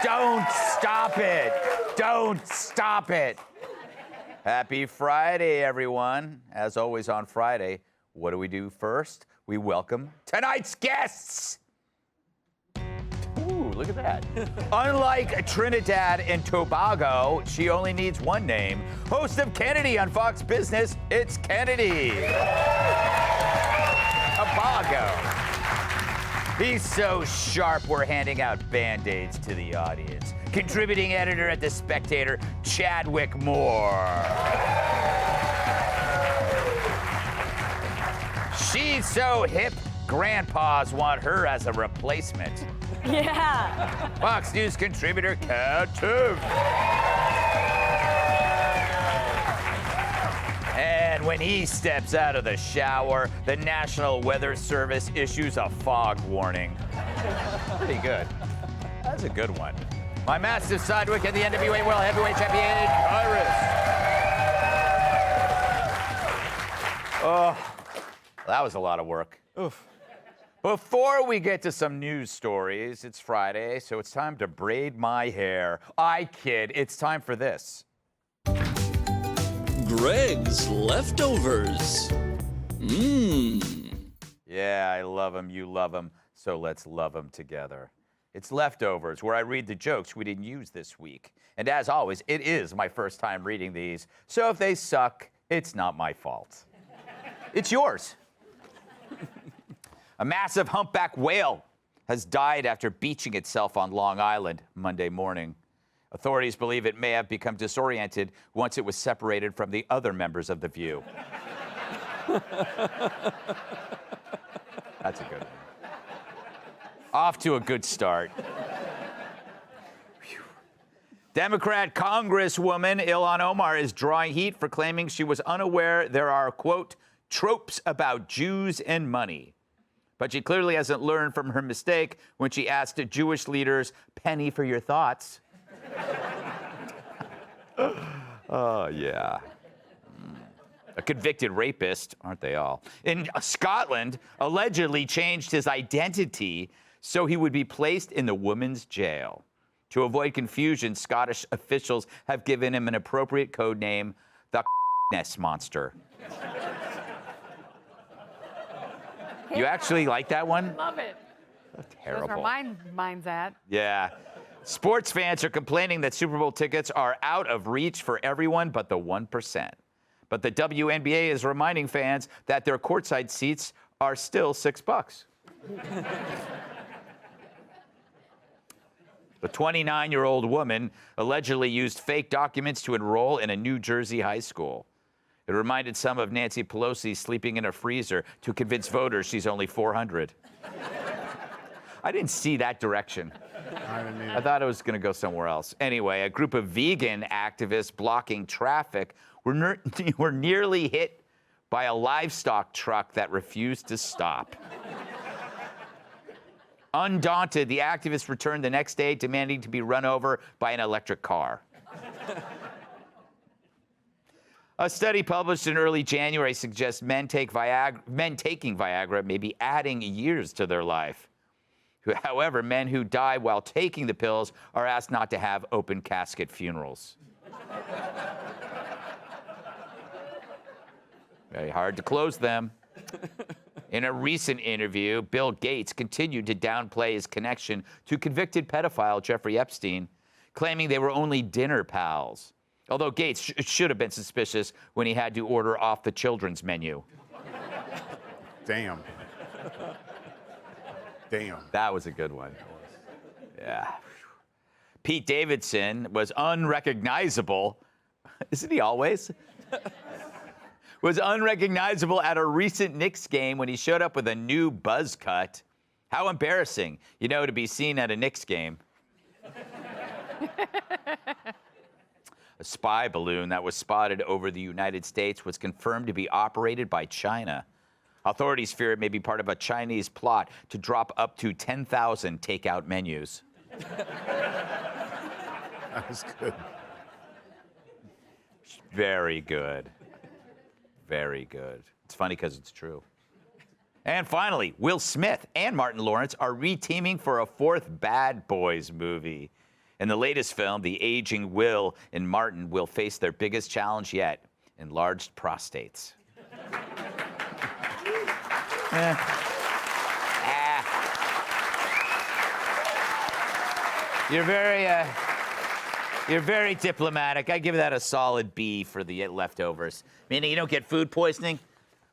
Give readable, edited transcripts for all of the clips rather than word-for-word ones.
Don't stop it. Don't stop it. Happy Friday, everyone. As always on Friday, what do we do first? We welcome tonight's guests. Ooh, look at that. Unlike Trinidad and Tobago, she only needs one name. Host of Kennedy on Fox Business, it's Kennedy. Tobago. He's so sharp, we're handing out Band-Aids to the audience. Contributing editor at The Spectator, Chadwick Moore. She's so hip, grandpas want her as a replacement. Yeah. Fox News contributor, Kat Tiff. And when he steps out of the shower, the National Weather Service issues a fog warning. Pretty good. That's a good one. My massive sidekick at the NWA World Heavyweight Champion, Iris. Oh, that was a lot of work. Oof. Before we get to some news stories, it's Friday, so it's time to braid my hair. I kid, it's time for this. Greg's Leftovers. Yeah, I love them, you love them, so let's love them together. It's Leftovers, where I read the jokes we didn't use this week. And as always, it is my first time reading these, so if they suck, it's not my fault. It's yours. A massive humpback whale has died after beaching itself on Long Island Monday morning. Authorities believe it may have become disoriented once it was separated from the other members of the View. That's a good one. Off to a good start. Democrat Congresswoman Ilhan Omar is drawing heat for claiming she was unaware there are, quote, tropes about Jews and money. But she clearly hasn't learned from her mistake when she asked Jewish leaders, penny for your thoughts. Oh, yeah. A convicted rapist, aren't they all, in Scotland allegedly changed his identity so he would be placed in the women's jail. To avoid confusion, Scottish officials have given him an appropriate code name, the Ness Monster. You actually like that one? Love it. Terrible. That's where mine's at. Yeah. Sports fans are complaining that Super Bowl tickets are out of reach for everyone but the 1%. But the WNBA is reminding fans that their courtside seats are still $6. The 29-year-old woman allegedly used fake documents to enroll in a New Jersey high school. It reminded some of Nancy Pelosi sleeping in a freezer to convince voters she's only 400. I didn't see that direction. I thought it was going to go somewhere else. Anyway, a group of vegan activists blocking traffic were nearly hit by a livestock truck that refused to stop. Undaunted, the activists returned the next day demanding to be run over by an electric car. A study published in early January suggests men taking Viagra may be adding years to their life. However, men who die while taking the pills are asked not to have open casket funerals. Very hard to close them. In a recent interview, Bill Gates continued to downplay his connection to convicted pedophile Jeffrey Epstein, claiming they were only dinner pals. Although Gates should have been suspicious when he had to order off the children's menu. Damn. Damn. That was a good one. Yeah. Pete Davidson was unrecognizable. Isn't he always? Was unrecognizable at a recent Knicks game when he showed up with a new buzz cut. How embarrassing, to be seen at a Knicks game. A spy balloon that was spotted over the United States was confirmed to be operated by China. Authorities fear it may be part of a Chinese plot to drop up to 10,000 takeout menus. That was good. Very good. Very good. It's funny because it's true. And finally, Will Smith and Martin Lawrence are re-teaming for a fourth Bad Boys movie. In the latest film, the aging Will and Martin will face their biggest challenge yet, enlarged prostates. You're very diplomatic. I give that a solid B for the leftovers. Meaning you don't get food poisoning,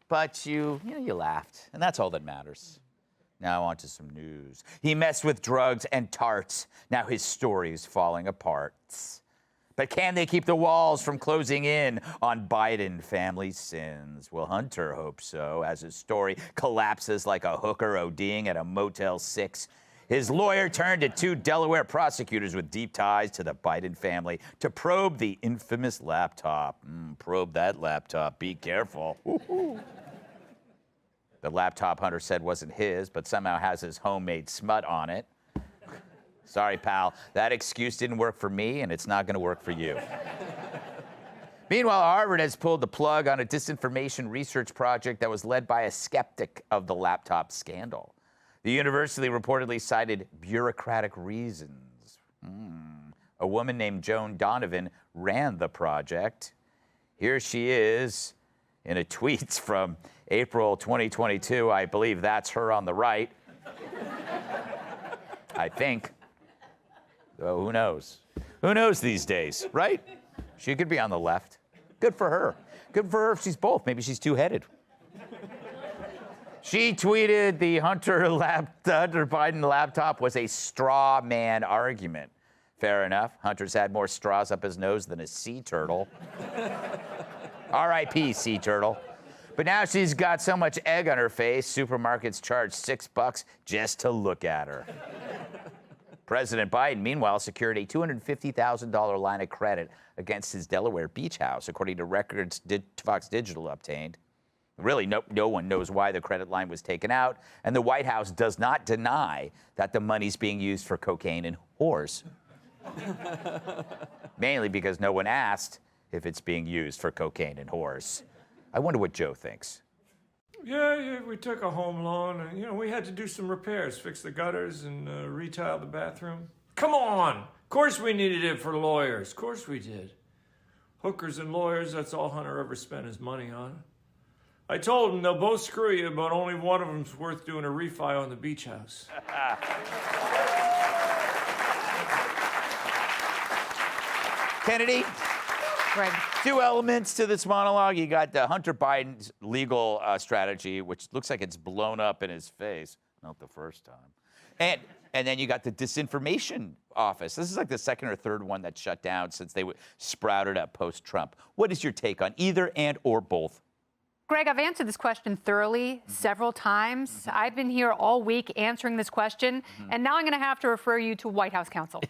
but you laughed, and that's all that matters. Now on to some news. He messed with drugs and tarts. Now his story is falling apart. But can they keep the walls from closing in on Biden family sins? Well, Hunter hopes so, as his story collapses like a hooker ODing at a Motel 6. His lawyer turned to 2 Delaware prosecutors with deep ties to the Biden family to probe the infamous laptop. Probe that laptop. Be careful. The laptop Hunter said wasn't his, but somehow has his homemade smut on it. Sorry, pal. That excuse didn't work for me, and it's not going to work for you. Meanwhile, Harvard has pulled the plug on a disinformation research project that was led by a skeptic of the laptop scandal. The university reportedly cited bureaucratic reasons. A woman named Joan Donovan ran the project. Here she is in a tweet from April 2022. I believe that's her on the right. I think. Oh, who knows? Who knows these days, right? She could be on the left. Good for her. Good for her if she's both. Maybe she's two-headed. She tweeted the Hunter Biden laptop was a straw man argument. Fair enough. Hunter's had more straws up his nose than a sea turtle. R.I.P. sea turtle. But now she's got so much egg on her face, supermarkets charge $6 just to look at her. President Biden, meanwhile, secured a $250,000 line of credit against his Delaware beach house, according to records Fox Digital obtained. Really, no one knows why the credit line was taken out, and the White House does not deny that the money's being used for cocaine and whores. Mainly because no one asked if it's being used for cocaine and whores. I wonder what Joe thinks. Yeah, we took a home loan, and, we had to do some repairs, fix the gutters and retile the bathroom. Come on! Of course we needed it for lawyers. Of course we did. Hookers and lawyers, that's all Hunter ever spent his money on. I told them they'll both screw you, but only one of them's worth doing a refi on the beach house. Kennedy? Greg. 2 elements to this monologue. You got the Hunter Biden's legal strategy, which looks like it's blown up in his face. Not the first time. And then you got the disinformation office. This is like the second or third one that shut down since they sprouted up post-Trump. What is your take on either and or both? Greg, I've answered this question thoroughly several times. I've been here all week answering this question, and now I'm going to have to refer you to White House counsel.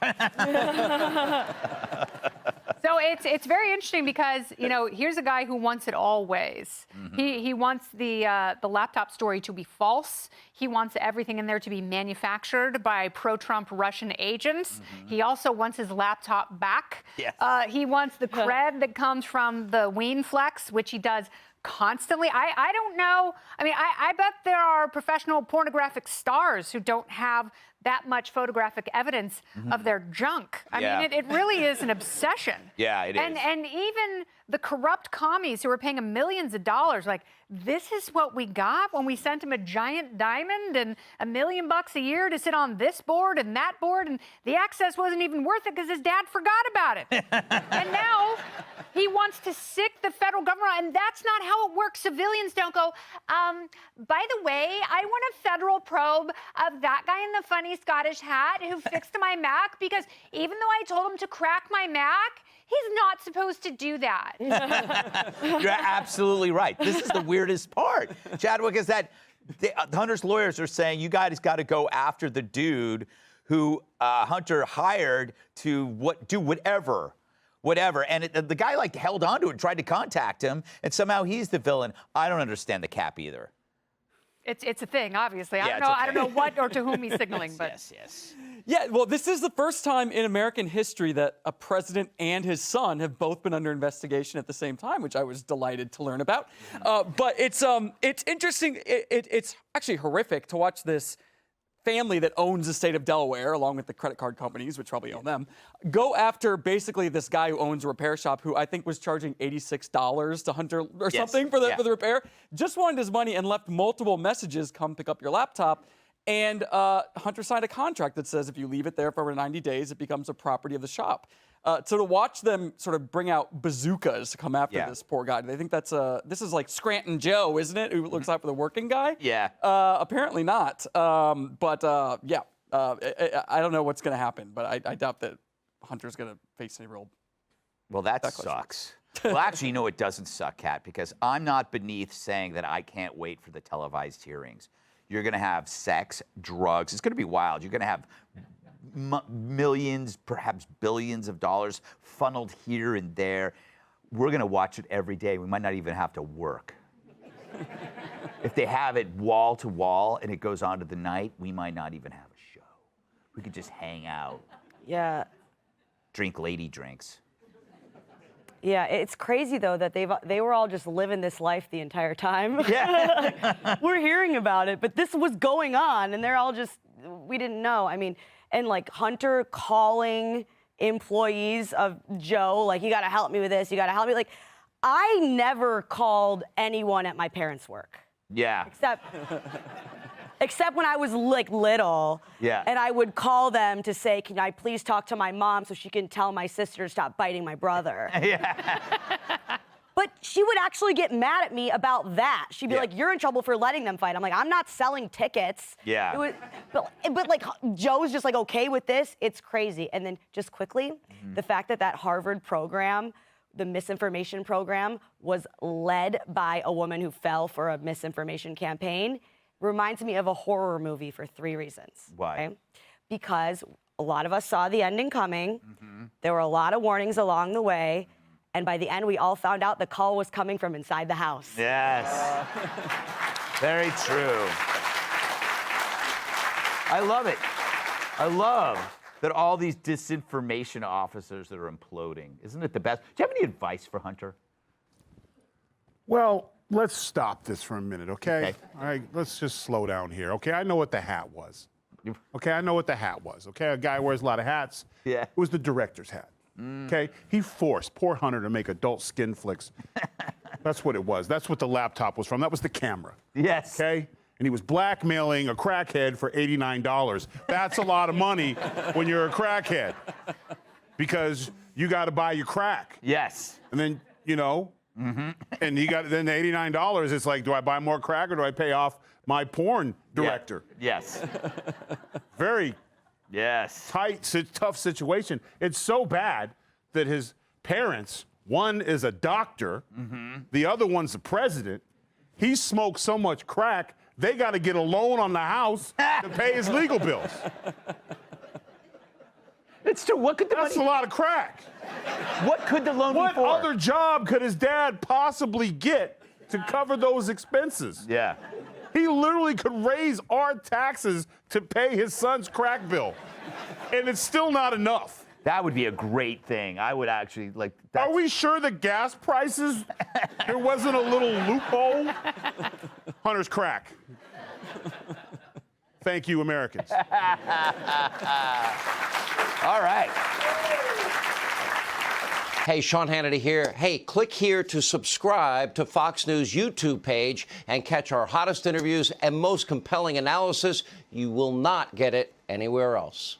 So it's very interesting because, here's a guy who wants it all ways. He wants the laptop story to be false. He wants everything in there to be manufactured by pro-Trump Russian agents. He also wants his laptop back. Yes. He wants the cred that comes from the Ween Flex, which he does constantly. I don't know. I bet there are professional pornographic stars who don't have that much photographic evidence of their junk. I mean, it really is an obsession. Yeah, it is. And even the corrupt commies who are paying him millions of dollars, like, this is what we got when we sent him a giant diamond and $1 million a year to sit on this board and that board, and the access wasn't even worth it because his dad forgot about it. And now he wants to sick the federal government, and that's not how it works. Civilians don't go, by the way, I want a federal probe of that guy in the funny Scottish hat who fixed my Mac, because even though I told him to crack my Mac, he's not supposed to do that. You're absolutely right. This is the weirdest part, Chadwick, is that Hunter's lawyers are saying you guys got to go after the dude who Hunter hired to do whatever. And the guy held on to it and tried to contact him, and somehow he's the villain. I don't understand the cap either. It's a thing, obviously. Yeah, I don't know what or to whom he's signaling, but Yes. Yeah, well, this is the first time in American history that a president and his son have both been under investigation at the same time, which I was delighted to learn about. But it's interesting. It's actually horrific to watch this family that owns the state of Delaware, along with the credit card companies, which probably own them, go after basically this guy who owns a repair shop who I think was charging $86 to Hunter or something for the repair. Just wanted his money and left multiple messages, come pick up your laptop. And Hunter signed a contract that says if you leave it there for over 90 days, it becomes a property of the shop. So to watch them sort of bring out bazookas to come after this poor guy, they think that's this is like Scranton Joe, isn't it? Who looks out for the working guy? Yeah. Apparently not. I don't know what's going to happen, but I doubt that Hunter's going to face any real. Well, that sucks. Well, actually, you know it doesn't suck, Kat, because I'm not beneath saying that I can't wait for the televised hearings. You're going to have sex, drugs. It's going to be wild. You're going to have millions, perhaps billions of dollars funneled here and there. We're going to watch it every day. We might not even have to work. If they have it wall to wall and it goes on to the night, we might not even have a show. We could just hang out. Yeah. Drink lady drinks. Yeah, it's crazy though that they were all just living this life the entire time. Yeah. We're hearing about it, but this was going on, and they're all just, we didn't know. I mean, and like Hunter calling employees of Joe, like, you got to help me with this, you got to help me. Like, I never called anyone at my parents' work. Yeah. Except when I was like little, and I would call them to say, can I please talk to my mom so she can tell my sister to stop biting my brother? But she would actually get mad at me about that. She'd be like, you're in trouble for letting them fight. I'm like, I'm not selling tickets. Yeah. But like, Joe's just like, okay with this. It's crazy. And then just quickly, the fact that Harvard program, the misinformation program, was led by a woman who fell for a misinformation campaign reminds me of a horror movie for 3 reasons. Why? Okay? Because a lot of us saw the ending coming. There were a lot of warnings along the way. And by the end, we all found out the call was coming from inside the house. Yes. Very true. I love it. I love that all these disinformation officers that are imploding. Isn't it the best? Do you have any advice for Hunter? Well, let's stop this for a minute, okay? All right, let's just slow down here, okay? I know what the hat was. Okay, I know what the hat was, okay? A guy wears a lot of hats. Yeah. It was the director's hat, okay? He forced poor Hunter to make adult skin flicks. That's what it was. That's what the laptop was from. That was the camera. Yes. Okay? And he was blackmailing a crackhead for $89. That's a lot of money when you're a crackhead because you got to buy your crack. Yes. And then, you know, and he got then the $89. It's like, do I buy more crack or do I pay off my porn director? Yeah. Yes. Very tight, tough situation. It's so bad that his parents, one is a doctor, the other one's the president. He smoked so much crack, they got to get a loan on the house to pay his legal bills. It's true. What could the That's money? a lot of crack. What could the loan be for? What other job could his dad possibly get to cover those expenses? Yeah. He literally could raise our taxes to pay his son's crack bill. And it's still not enough. That would be a great thing. I would actually like that. Are we sure the gas prices, there wasn't a little loophole? Hunter's crack. Thank you, Americans. All right. Hey, Sean Hannity here. Hey, click here to subscribe to Fox News YouTube page and catch our hottest interviews and most compelling analysis. You will not get it anywhere else.